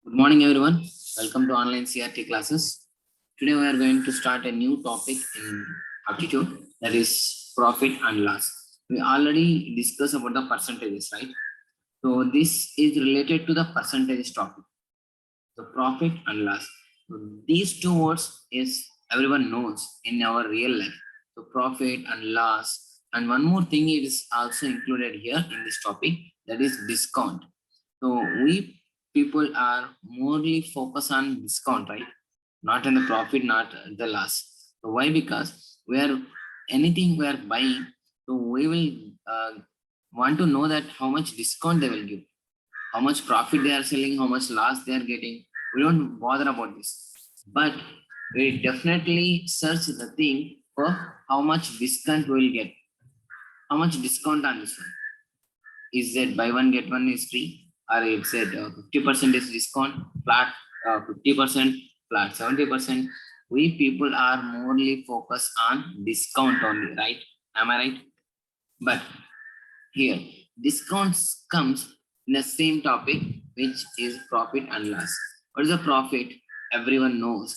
Good morning, everyone. Welcome to online CRT classes. Today, we are going to start a new topic in aptitude, that is profit and loss. We already discussed about the percentages, right? So, this is related to the percentage topic, the profit and loss. So, these two words is everyone knows in our real life. So, profit and loss. And one more thing is also included here in this topic, that is discount. So we people are morely focused on discount, right? Not in the profit, not the loss. So why? Because we are anything we are buying, so we will want to know that how much discount they will give, how much profit they are selling, how much loss they are getting. We don't bother about this, but we definitely search the thing for how much discount we will get, how much discount on this one. Is that buy one get one is free, or it's at 50% is discount, flat 50%, flat 70%. We people are morely focused on discount only, right? Am I right? But here discounts comes in the same topic, which is profit and loss. What is the profit? Everyone knows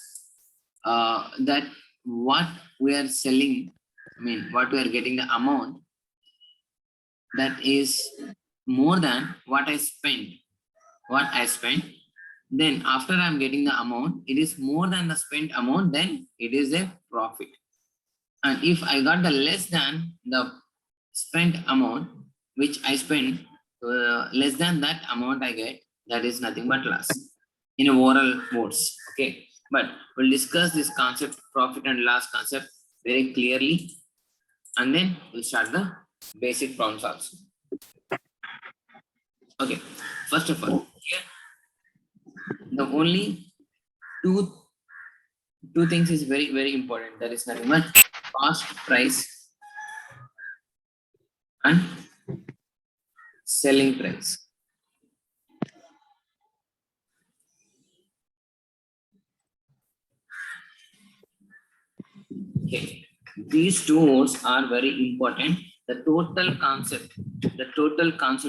that what we are selling, I mean what we are getting, the amount that is more than what I spent. What I spent, then after I'm getting the amount, it is more than the spent amount, then it is a profit. And if I got the less than the spent amount, which I spent, less than that amount I get, that is nothing but loss. In a oral words, okay. But we'll discuss this concept, profit and loss concept, very clearly, and then we'll start the basic problems also. Okay, first of all, here the only two things is very important. That is nothing but cost price and selling price. Okay, these two words are very important. The total concept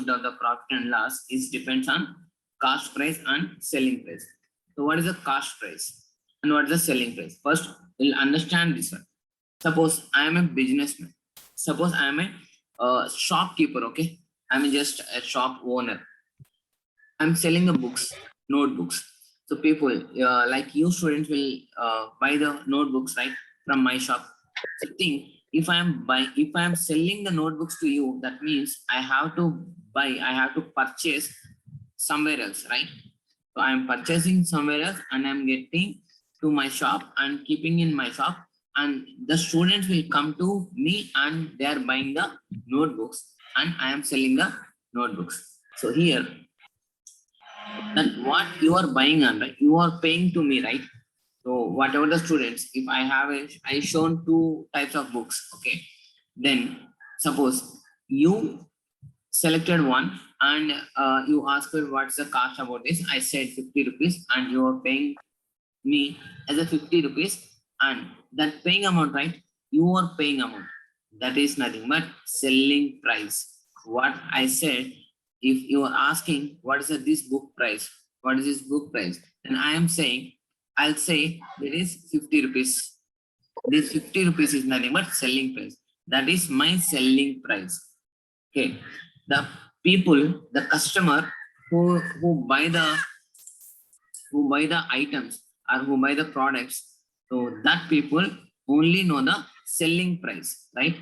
of the profit and loss is depends on cost price and selling price. So what is the cost price and what is the selling price? First, we'll understand this one. Suppose I am a businessman. Suppose I am a shopkeeper. Okay, I'm just a shop owner. I'm selling the books, notebooks. So people like you students will buy the notebooks, right, from my shop. So think, if I am selling the notebooks to you, that means I have to purchase somewhere else, right? So I am purchasing somewhere else and I'm getting to my shop and keeping in my shop, and the students will come to me and they are buying the notebooks and I am selling the notebooks. So here, that what you are buying on, right, you are paying to me, right? So whatever the students, if I shown two types of books, okay, then suppose you selected one and you asked me what's the cost about this. I said 50 rupees and you are paying me as a 50 rupees, and that paying amount, right, you are paying amount, that is nothing but selling price. What I said, if you are asking what is this book price, what is this book price, then I am saying, I'll say it is 50 rupees. This 50 rupees is nothing but selling price. That is my selling price. Okay. The people, the customer who buy the items or who buy the products, so that people only know the selling price, right?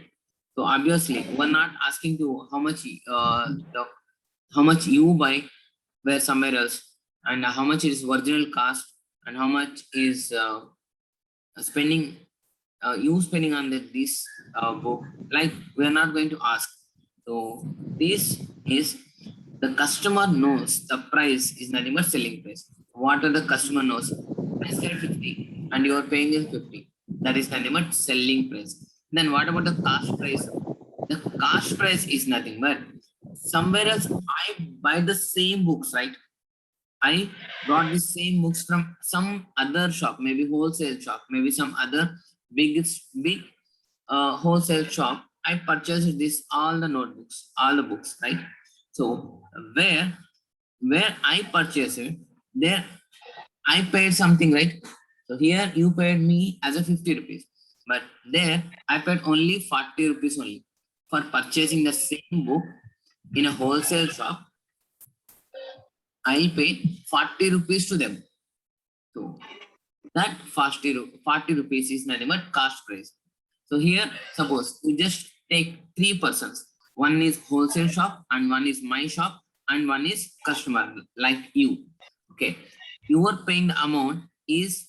So obviously we're not asking to how much you buy where somewhere else, and how much is original cost, and how much is spending you spending on this book, like we are not going to ask. So this is, the customer knows the price is nothing but selling price. What are the customer knows? I said 50 and you are paying is 50. That is nothing but selling price. Then what about the cost price? The cost price is nothing but somewhere else I buy the same books, right? I brought the same books from some other shop, maybe wholesale shop, maybe some other big wholesale shop. I purchased this all the notebooks, all the books, right? So where I purchase it, there I paid something, right? So here you paid me as a 50 rupees, but there I paid only 40 rupees only for purchasing the same book in a wholesale shop. I'll pay 40 rupees to them. So that 40 rupees is nothing but cost price. So here, suppose we just take three persons. One is wholesale shop, and one is my shop, and one is customer like you. Okay, you are paying the amount is,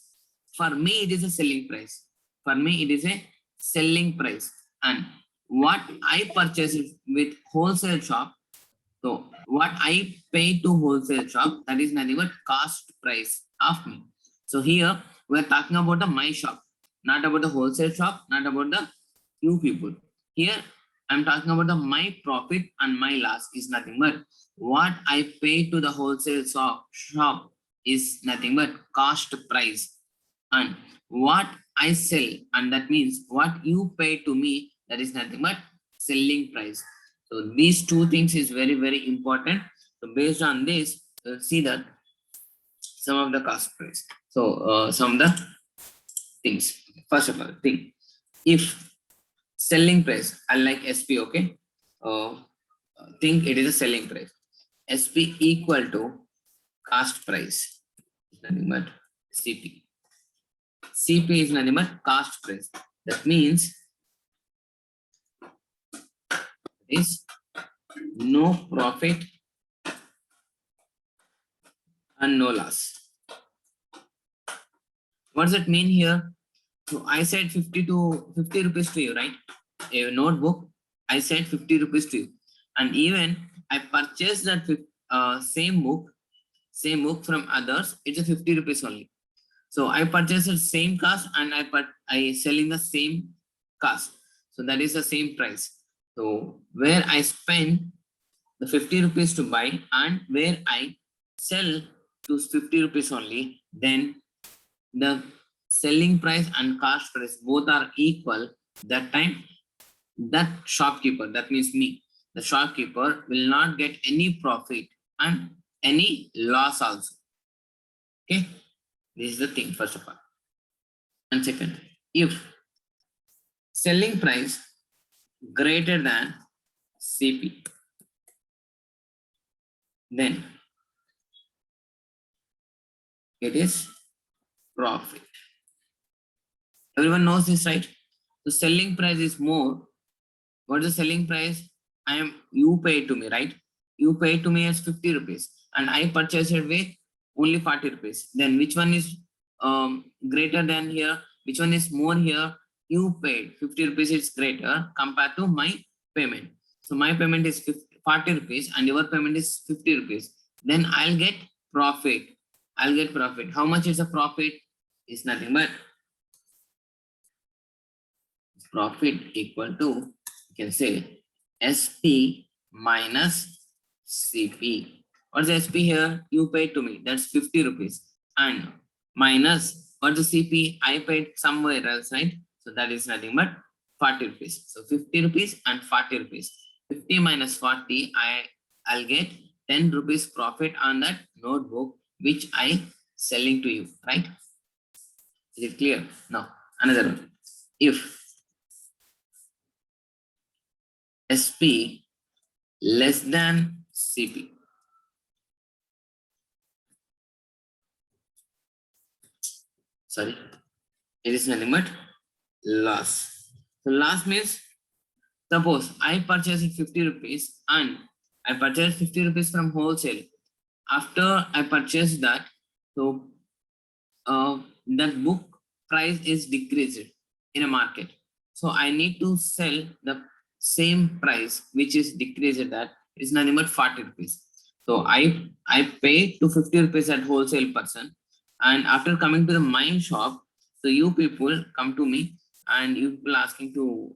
for me it is a selling price. For me it is a selling price, and what I purchase with wholesale shop. So what I pay to wholesale shop, that is nothing but cost price of me. So here we are talking about the my shop, not about the wholesale shop, not about the you people. Here I'm talking about the my profit and my loss is nothing but what I pay to the wholesale shop is nothing but cost price, and what I sell, and that means what you pay to me, that is nothing but selling price. So these two things is very, very important. So based on this, see that some of the cost price. So some of the things. First of all, thing, if selling price, unlike SP, okay, think it is a selling price. SP equal to cost price, nothing but CP. CP is nothing but cost price. That means is no profit and no loss. What does it mean here? So I said 50 rupees to you, right? A notebook, I said 50 rupees to you. And even I purchased that same book from others, it's a 50 rupees only. So I purchased the same cost and I selling the same cost. So that is the same price. So where I spend the 50 rupees to buy and where I sell to 50 rupees only, then the selling price and cost price both are equal. That time that shopkeeper, that means me, the shopkeeper will not get any profit and any loss also. Okay, this is the thing first of all. And second, if selling price greater than CP, then it is profit. Everyone knows this, right? The selling price is more. What is the selling price? You pay to me, right? You pay to me as 50 rupees and I purchase it with only 40 rupees. Then which one is greater than here? Which one is more here? You paid 50 rupees is greater compared to my payment. So my payment is 40 rupees and your payment is 50 rupees. Then I'll get profit. I'll get profit. How much is the profit? Is nothing but profit equal to, you can say, SP minus CP. What's the SP here? You paid to me, that's 50 rupees. And minus, what's the CP? I paid somewhere else, right? So that is nothing but 40 rupees. So 50 rupees and 40 rupees. 50 minus 40, I'll get 10 rupees profit on that notebook, which I selling to you, right? Is it clear? Now, another one. If SP less than CP. Sorry, it is nothing but loss. So loss means, suppose I purchased 50 rupees and I purchased 50 rupees from wholesale. After I purchased that, so that book price is decreased in a market. So I need to sell the same price which is decreased, that is nothing but 40 rupees. So I pay to 50 rupees at wholesale person, and after coming to the mine shop, so you people come to me and you people asking to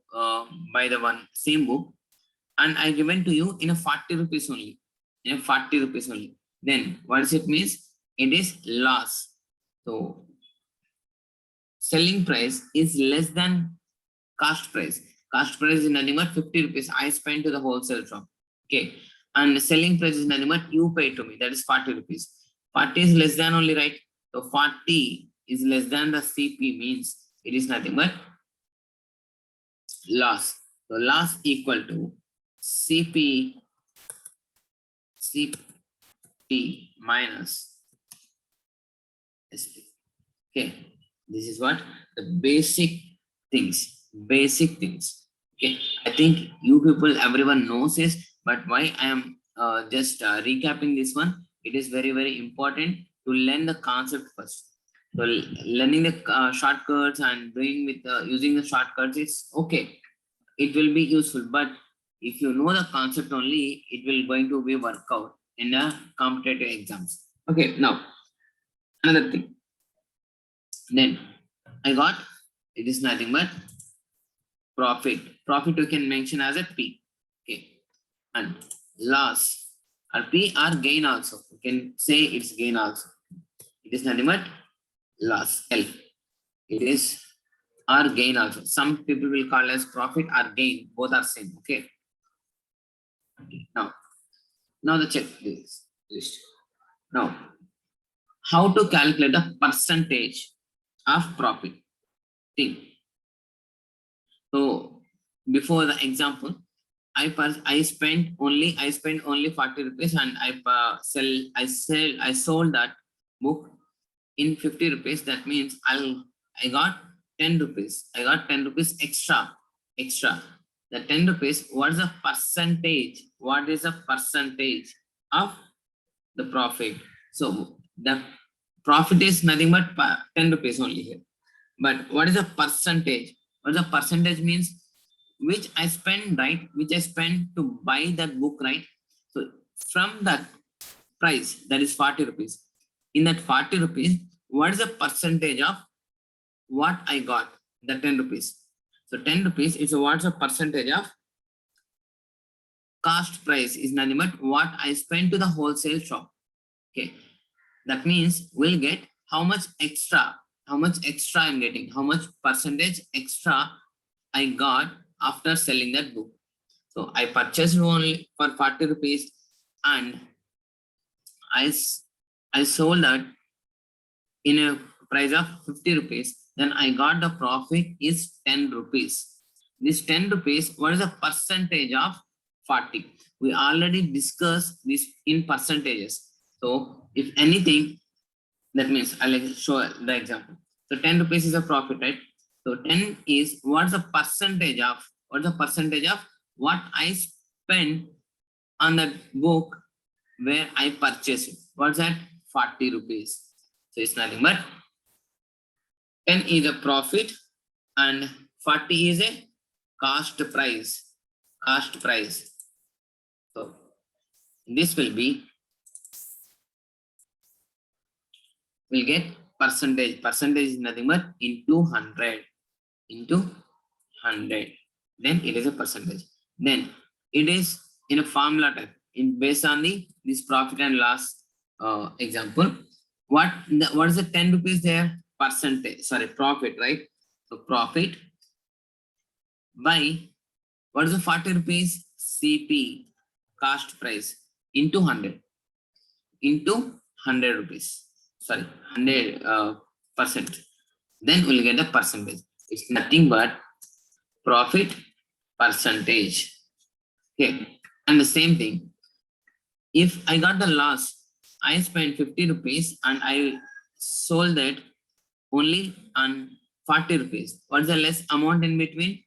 buy the one same book, and I given to you in a 40 rupees only, in a 40 rupees only. Then what does it means? It is loss. So selling price is less than cost price. Cost price is nothing but 50 rupees I spent to the wholesale shop. Okay. And the selling price is nothing but you pay to me, that is 40 rupees. 40 is less than only, right? So 40 is less than the CP means it is nothing but loss. So loss equal to CP minus SP. Okay, this is what the basic things. Okay, I think you people, everyone knows this, but why I am just recapping this one? It is very, very important to learn the concept first. So learning the shortcuts and doing with using the shortcuts is okay. It will be useful, but if you know the concept only, it will going to be work out in a competitive exams. Okay, now another thing. Then I got, it is nothing but profit. Profit we can mention as a P. Okay. And loss or P or gain also. You can say it's gain also. It is nothing but loss. L. It is or gain also. Some people will call as profit or gain. Both are same. Okay. Now the check this list. Now, how to calculate the percentage of profit? Think. So before the example, I spent only 40 rupees and I sold that book in 50 rupees. That means I got 10 rupees. I got 10 rupees extra. The 10 rupees, what is the percentage? What is the percentage of the profit? So the profit is nothing but 10 rupees only here. But what is the percentage? What the percentage means? Which I spend, right? Which I spend to buy that book, right? So from that price, that is 40 rupees. In that 40 rupees, what is the percentage of what I got? The 10 rupees. So 10 rupees is what's the percentage of cost price is nothing but what I spend to the wholesale shop. Okay. That means we'll get how much extra I'm getting, how much percentage extra I got after selling that book. So I purchased only for 40 rupees and I sold that in a price of 50 rupees. Then I got the profit is 10 rupees. This 10 rupees, what is the percentage of 40? We already discussed this in percentages. So if anything, that means I'll show the example. So 10 rupees is a profit, right? So 10 is what's the percentage of what I spend on that book where I purchased it. What's that? 40 rupees. So it's nothing but 10 is a profit and 40 is a cost price. So this will be, we'll get percentage. Percentage is nothing but into 100. Then it is a percentage. Then it is in a formula type. Based on this profit and loss example, what is the 10 rupees there? Profit, right? So profit by what is the 40 rupees? CP, cost price, into 100 rupees. 100 percent. Then we'll get the percentage. It's nothing but profit percentage. Okay. And the same thing, if I got the loss, I spent 50 rupees and I sold that only on 40 rupees. What's the less amount in between?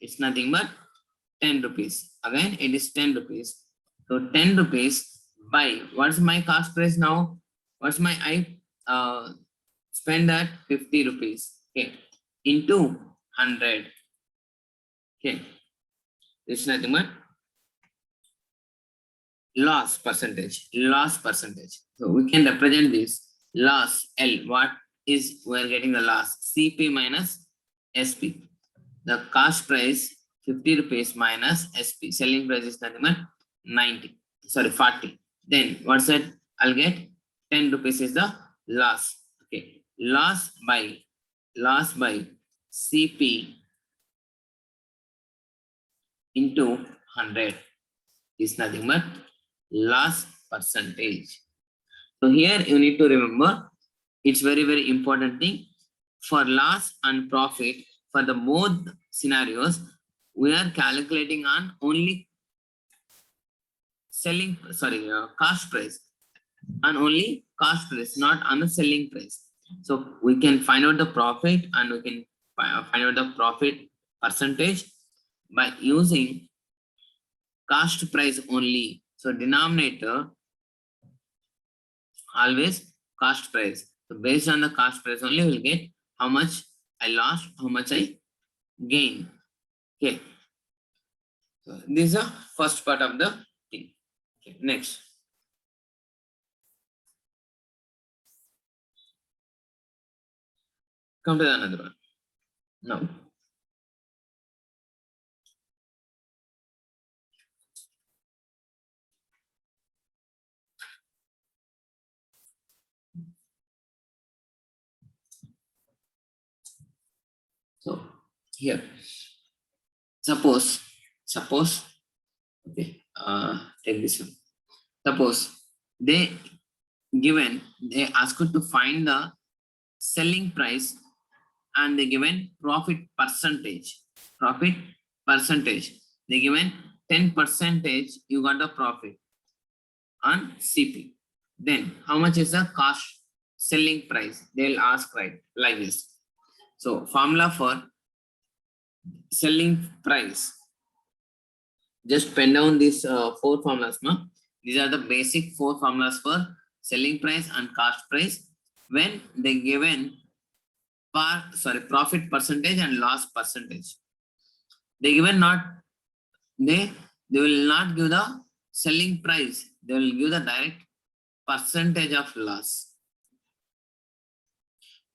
It's nothing but 10 rupees. Again, it is 10 rupees. So 10 rupees by, what's my cost price now? What's my, I spend that 50 rupees. Okay. Into 100. Okay. It's nothing but loss percentage. So we can represent this loss L. What is we're getting the loss? CP minus SP. The cost price 50 rupees minus SP. Selling price is nothing but 40. Then what's that? I'll get 10 rupees is the loss. Okay. Loss by CP into 100 is nothing but loss percentage. So here you need to remember, it's very, very important thing. For loss and profit, for the both scenarios, we are calculating on only cost price, and only cost price, not on the selling price. So we can find out the profit, and we can find out the profit percentage by using cost price only. So denominator always cost price. So based on the cost price only, we'll get how much I lost, how much I gain. Okay. So this is the first part of the thing. Okay. Next. Come to the another one. Now. So here, suppose, okay, take this one. Suppose they ask you to find the selling price and they given profit percentage. Profit percentage. They given 10%, you got the profit on CP. Then how much is the cost selling price? They'll ask right like this. So formula for selling price. Just pen down these four formulas. No? These are the basic four formulas for selling price and cost price when they given profit percentage and loss percentage. They given not they will not give the selling price. They will give the direct percentage of loss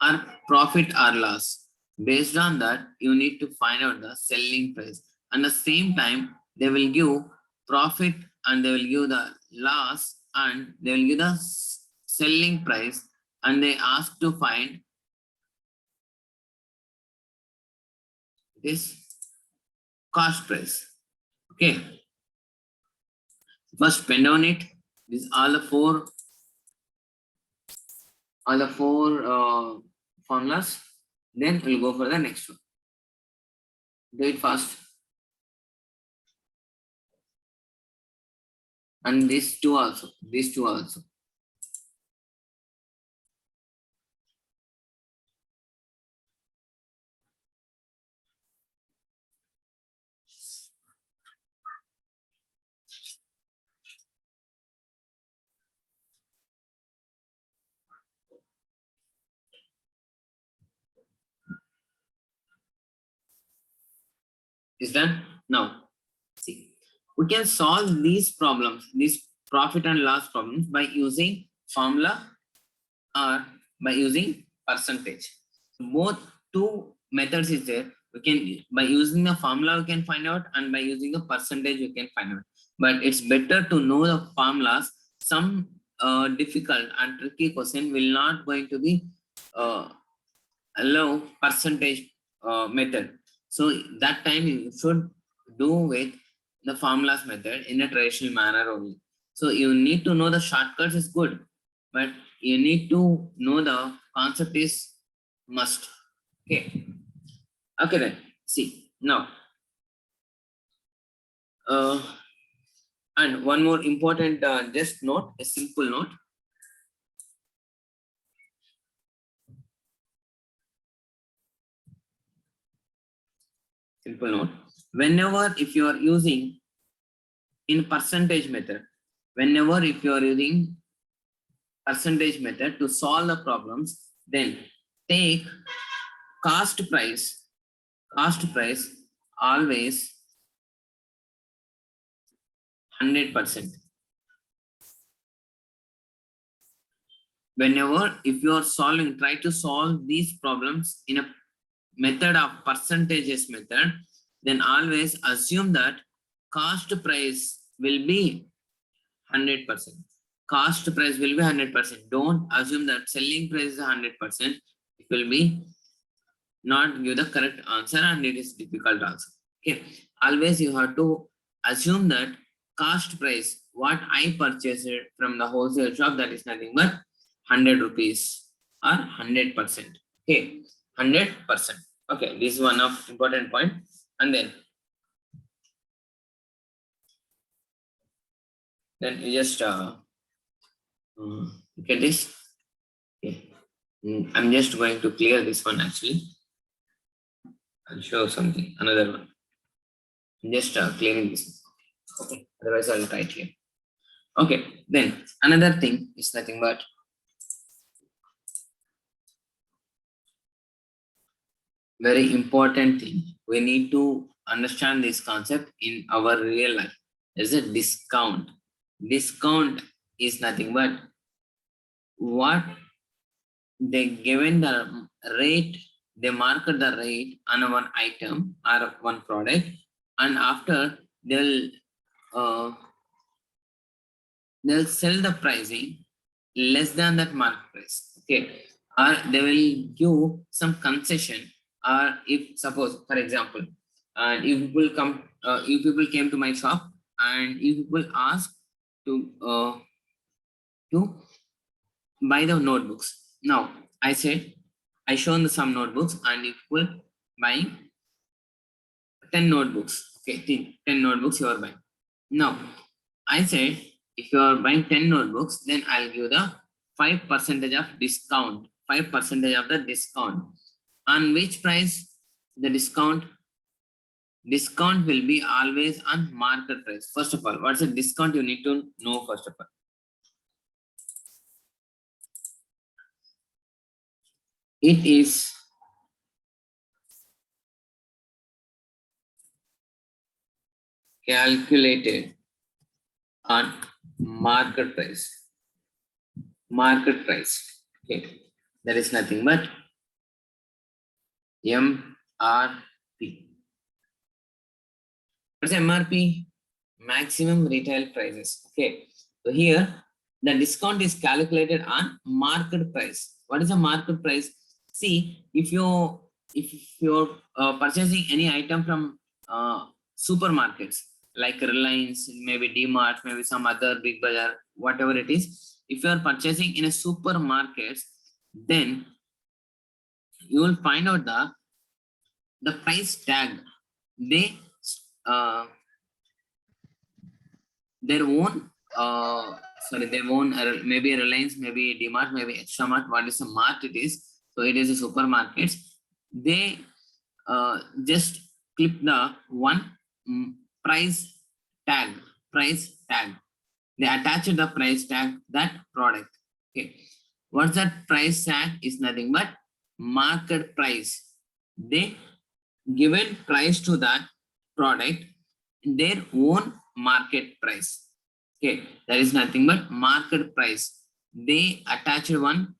or profit or loss. Based on that, you need to find out the selling price. At the same time, they will give profit and they will give the loss and they will give the selling price, and they ask to find this cost price. Okay. First pen down it. These all the four formulas. Then we'll go for the next one. Do it fast. And these two also. Is done? Now, see, we can solve these problems, these profit and loss problems by using formula or by using percentage. Both two methods is there. We can, by using the formula we can find out, and by using the percentage we can find out. But it's better to know the formulas. Some difficult and tricky question will not going to be allow percentage method. So that time you should do with the formulas method in a traditional manner only. So you need to know the shortcuts is good, but you need to know the concept is must. Okay. Okay then. See now. And one more important just note, a simple note. Simple note. Whenever if you are using in percentage method, whenever if you are using percentage method to solve the problems, then take cost price always 100%. Whenever if you are solving, try to solve these problems in a method of percentages method, then always assume that cost price will be 100%. Cost price will be 100%. Don't assume that selling price is 100%. It will be not give the correct answer and it is difficult also. Okay. Always you have to assume that cost price what I purchased it from the wholesale shop, that is nothing but 100 rupees or 100%. Okay, 100%. Okay, this is one of important point. And then you just look at this. Okay. I'm just going to clear this one actually. I'll show something, another one. I'm just clearing this. Okay, otherwise I'll write here. Okay, then another thing is nothing but very important thing. We need to understand this concept in our real life. There's a discount. Discount is nothing but what they given the rate, they mark the rate on one item or one product, and after they'll sell the pricing less than that market price. Okay, or they will give some concession. Or if suppose, for example, and if people came to my shop and if people ask to buy the notebooks. Now I said I shown some notebooks and if people buying 10 notebooks. Okay, 10 notebooks you are buying. Now I said if you are buying 10 notebooks, then I'll give the 5% of discount. 5% of the discount. On which price the discount? Discount will be always on market price. First of all, what's a discount? You need to know first of all. It is calculated on market price. Market price. Okay, that is nothing but MRP. What's MRP? Maximum retail prices. Okay, so here the discount is calculated on market price. What is the market price? See, if you're purchasing any item from supermarkets like Reliance, maybe D-Mart, maybe some other big bazaar, whatever it is, if you are purchasing in a supermarket, then you will find out the price tag. They their own their own maybe Reliance, maybe D-Mart, maybe Extra Mart, what is the mart it is. So it is a supermarkets. They just clip the one price tag. They attach the price tag that product. Okay, what's that price tag? Is nothing but market price. They given price to that product, their own market price. Okay, that is nothing but market price. They attach one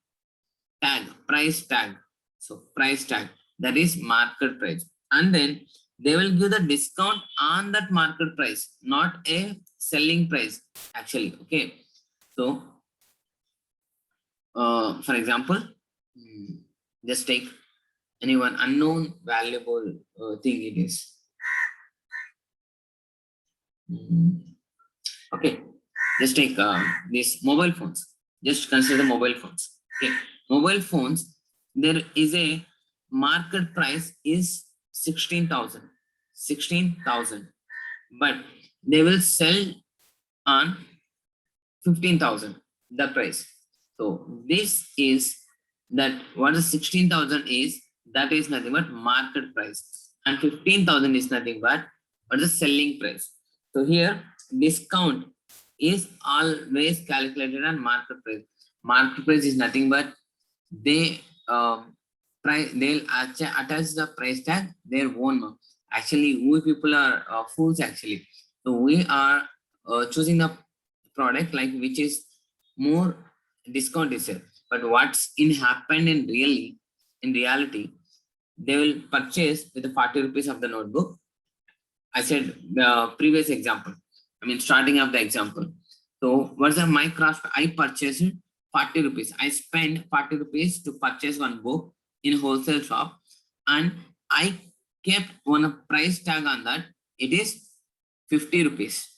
tag, price tag. So price tag, that is market price, and then they will give the discount on that market price, not a selling price actually. Okay, so for example, just take any one unknown valuable thing it is. Okay, just take these mobile phones. Just consider mobile phones. Okay, mobile phones, there is a market price is 16,000. 16,000, but they will sell on 15,000 the price. So this is that what is 16,000 is, that is nothing but market price, and 15,000 is nothing but what is the selling price. So here discount is always calculated on market price. Market price is nothing but they they'll attach the price tag their own. Actually, we people are fools actually. So we are choosing the product like which is more discount is there. But what's happened in reality, they will purchase with the 40 rupees of the notebook. I said the previous example. I mean, starting of the example. So what's the my craft? I purchased 40 rupees. I spent 40 rupees to purchase one book in wholesale shop, and I kept one price tag on that. It is 50 rupees.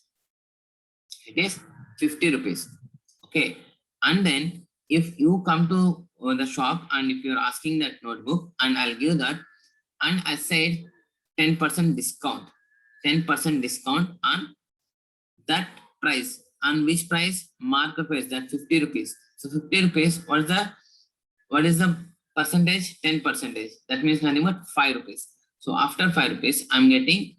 It is 50 rupees. Okay. And then if you come to the shop and if you're asking that notebook and I'll give that, and I said 10% discount, 10% discount on that price. On which price? Market price, that 50 rupees. So 50 rupees, what is the percentage? 10 percentage. That means nothing but 5 rupees. So after 5 rupees, I'm getting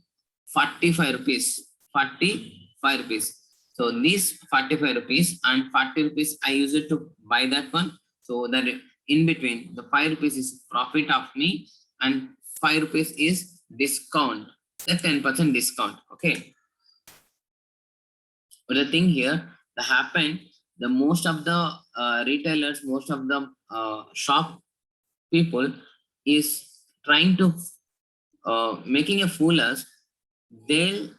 45 rupees. 45 rupees. So these 45 rupees and 40 rupees, I use it to buy that one. So that in between, the 5 rupees is profit of me and 5 rupees is discount. The 10% discount. Okay. But the thing here, the happen, the most of the retailers, most of the shop people is trying to making a fool us. They'll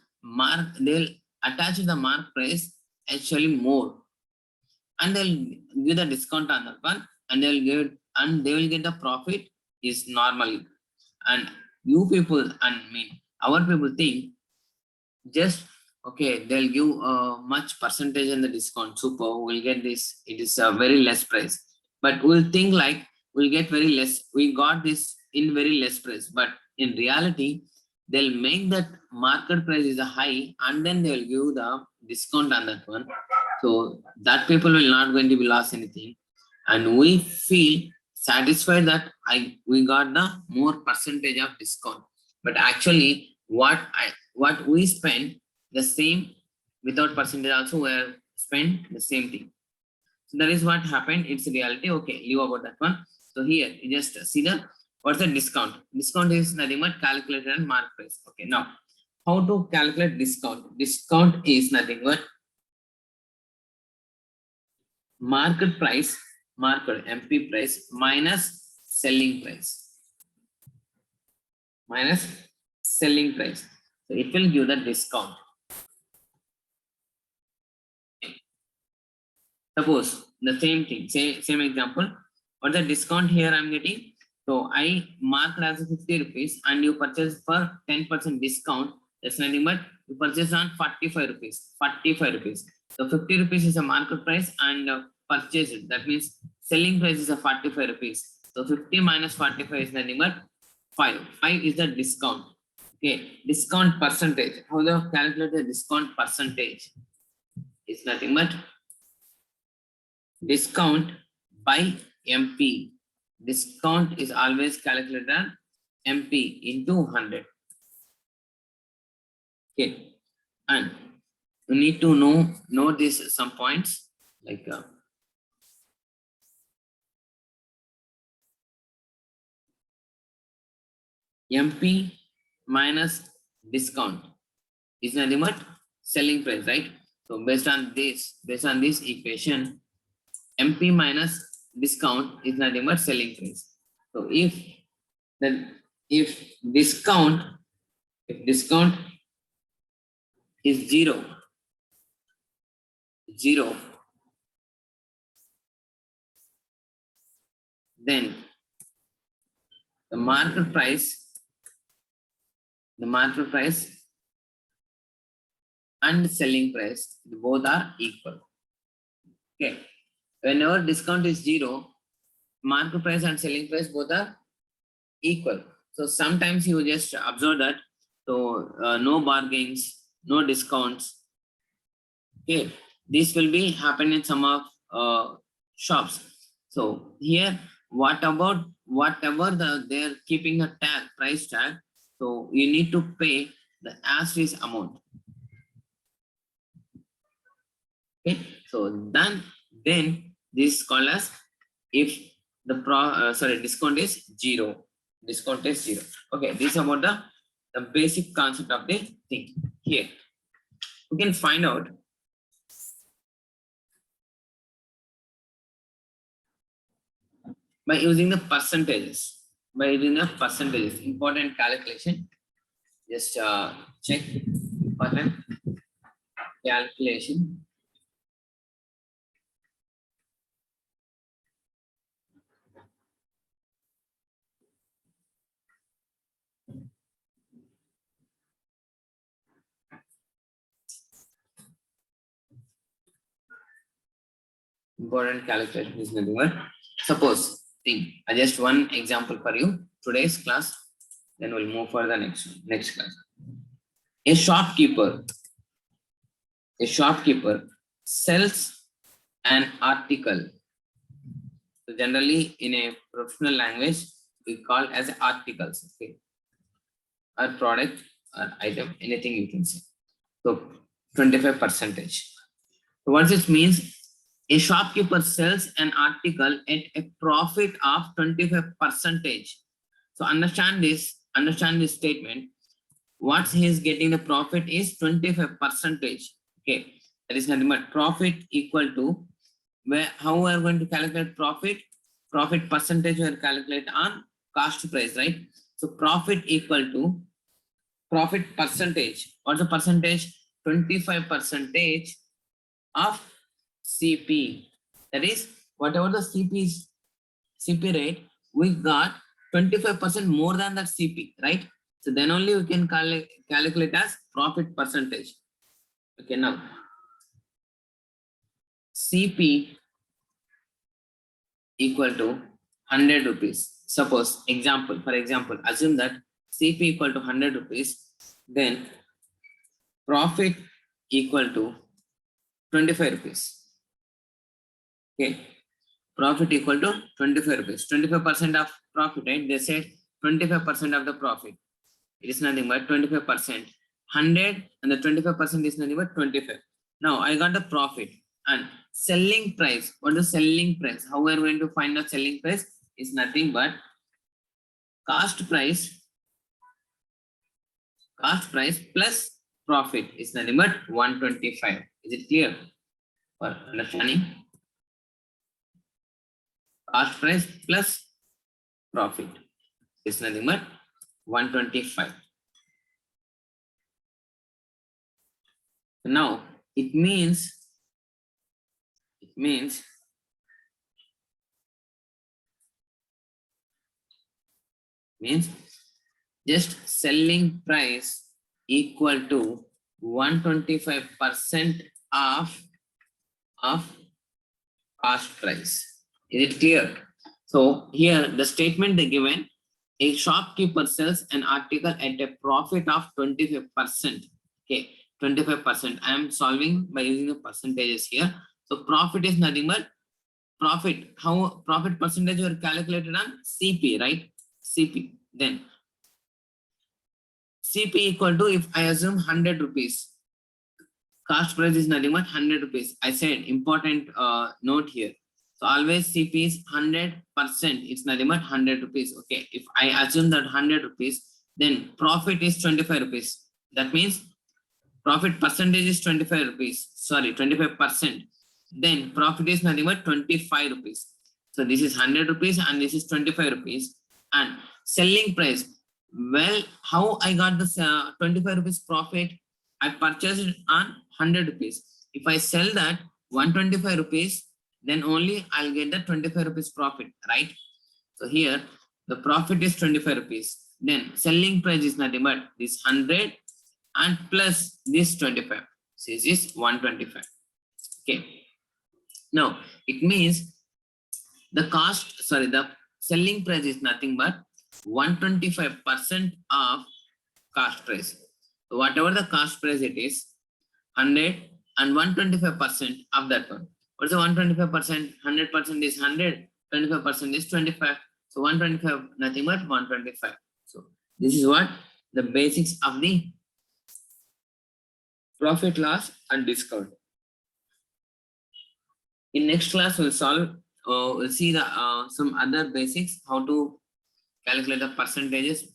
attach the mark price actually more, and they'll give the discount on that one, and they will get the profit is normally. And you people and me, our people think just okay, they'll give much percentage in the discount, super, we'll get this, it is a very less price, but we'll think like we'll get very less, we got this in very less price, but in reality they'll make that market price is a high and then they'll give the discount on that one. So that people will not going to be lost anything, and we feel satisfied that we got the more percentage of discount, but actually what we spend the same without percentage also we are spend the same thing. So that is what happened. It's reality. Okay, leave about that one. So here you just see the what's the discount. Discount is nothing but calculated and mark price. Okay, now how to calculate discount? Discount is nothing but market price, market MP price minus selling price, minus selling price. So it will give the discount. Suppose the same thing, same example. What the discount here I'm getting? So I marked as 50 rupees and you purchase for 10% discount. That's nothing but you purchase on 45 rupees. 45 rupees. So 50 rupees is a market price and purchase it. That means selling price is a 45 rupees. So 50 minus 45 is nothing but 5. 5 is the discount. Okay, discount percentage. How do you calculate the discount percentage? It's nothing but discount by MP. Discount is always calculated on MP into 100. Okay, and you need to know this some points like MP minus discount is nothing but selling price, right? So based on this equation, MP minus discount is nothing but selling price. So if discount is zero, then the market price and selling price both are equal. Okay, whenever discount is zero, market price and selling price both are equal. So sometimes you just observe that. So no bargains, no discounts. Okay, this will be happen in some of shops. So here, what about whatever they're keeping a tag, price tag. So you need to pay the as is amount. Okay, so then this is called as if the discount is zero. Discount is zero. Okay, this is about the basic concept of the thing. Here we can find out by using the percentages. Important calculation. Just check important calculation. Important calculation is nothing but, suppose, think, just one example for you, today's class, then we'll move for the next class. A shopkeeper sells an article. So generally in a professional language, we call as articles, okay, or product or item, anything you can say. So 25%. So what this means, a shopkeeper sells an article at a profit of 25%. So understand this statement. What he is getting the profit is 25%. Okay, that is nothing but profit equal to, how we are going to calculate profit? Profit percentage we are calculate on cost price, right? So profit equal to profit percentage. What's the percentage? 25% of CP. That is, whatever the CP rate, we got 25% more than that CP, right? So then only we can calculate as profit percentage. Okay, now CP equal to 100 rupees. Suppose, for example, assume that CP equal to 100 rupees, then profit equal to 25 rupees. Okay, profit equal to 25 rupees. 25% of profit, right? They said 25% of the profit. It is nothing but 25%. 100 and the 25% is nothing but 25. Now I got the profit and selling price. What is selling price? How we are going to find out selling price? Is nothing but cost price plus profit is nothing but 125. Is it clear for understanding? Cost price plus profit is nothing but 125. Now it means just selling price equal to 125% of cost price. Is it clear? So here the statement they given, a shopkeeper sells an article at a profit of 25%. Okay, 25%. I am solving by using the percentages here. So profit is nothing but profit. How profit percentage were calculated on CP, right? CP. Then CP equal to, if I assume 100 rupees, cost price is nothing but 100 rupees. I said important note here. So always CP is 100%. It's nothing but 100 rupees. Okay, if I assume that 100 rupees, then profit is 25 rupees. That means profit percentage is 25 rupees. Sorry, 25%. Then profit is nothing but 25 rupees. So this is 100 rupees and this is 25 rupees. And selling price, well, how I got this 25 rupees profit? I purchased it on 100 rupees. If I sell that 125 rupees, then only I'll get the 25 rupees profit, right? So here the profit is 25 rupees. Then selling price is nothing but this 100 and plus this 25. So this is 125. Okay. Now it means the selling price is nothing but 125% of cost price. So whatever the cost price it is, 100 and 125% of that one. What's the 125%? 100% is 100, 25% is 25. So 125 nothing but 125. So this is what the basics of the profit, loss and discount. In next class we'll see the some other basics, how to calculate the percentages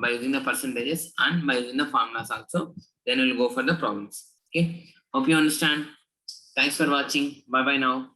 by using the percentages and by using the formulas also. Then we'll go for the problems. Okay, hope you understand. Thanks for watching. Bye bye now.